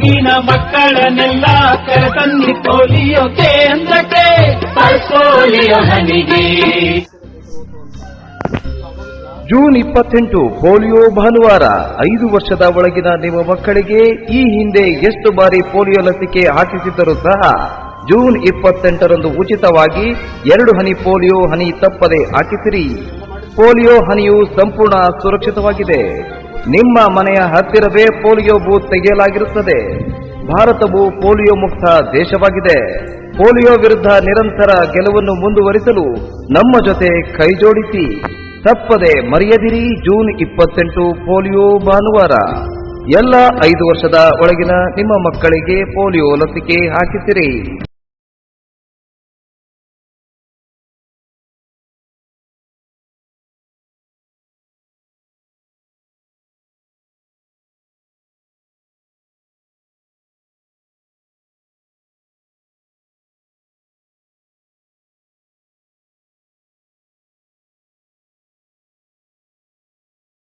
ಊರಿನ ಮಕ್ಕಳನ್ನೆಲ್ಲ ಕರೆತನ್ನಿ ಪೋಲಿಯೋ ಕೇಂದ್ರಕ್ಕೆ, ಪೋಲಿಯೋ ಹನಿಗೆ. ಜೂನ್ 28 ಪೋಲಿಯೋ ಭಾನುವಾರ. 5 ವರ್ಷದ ಒಳಗಿನ ನಿಮ್ಮ ಮಕ್ಕಳಿಗೆ ಈ ಹಿಂದೆ ಎಷ್ಟು ಬಾರಿ ಪೋಲಿಯೋ ಲಸಿಕೆ ಹಾಕಿಸಿದ್ದರೂ ಸಹ ಜೂನ್ 28ರಂದು ಉಚಿತವಾಗಿ 2 ಹನಿ ಪೋಲಿಯೋ ಹನಿ ತಪ್ಪದೆ ಹಾಕಿಸಿರಿ. ಪೋಲಿಯೋ ಹನಿಯು ಸಂಪೂರ್ಣ ಸುರಕ್ಷಿತವಾಗಿದೆ. ನಿಮ್ಮ ಮನೆಯ ಹತ್ತಿರವೇ ಪೋಲಿಯೋ ಬೂತ್ ತೆಗೆಯಲಾಗಿರುತ್ತದೆ. ಭಾರತವು ಪೋಲಿಯೋ ಮುಕ್ತ ದೇಶವಾಗಿದೆ. ಪೋಲಿಯೋ ವಿರುದ್ಧ ನಿರಂತರ ಗೆಲುವನ್ನು ಮುಂದುವರಿಸಲು ನಮ್ಮ ಜೊತೆ ಕೈಜೋಡಿಸಿ. ತಪ್ಪದೆ ಮರೆಯದಿರಿ ಜೂನ್ 28 ಪೋಲಿಯೋ ಭಾನುವಾರ. ಎಲ್ಲ 5 ವರ್ಷದ ಒಳಗಿನ ನಿಮ್ಮ ಮಕ್ಕಳಿಗೆ ಪೋಲಿಯೋ ಲಸಿಕೆ ಹಾಕಿಸಿರಿ.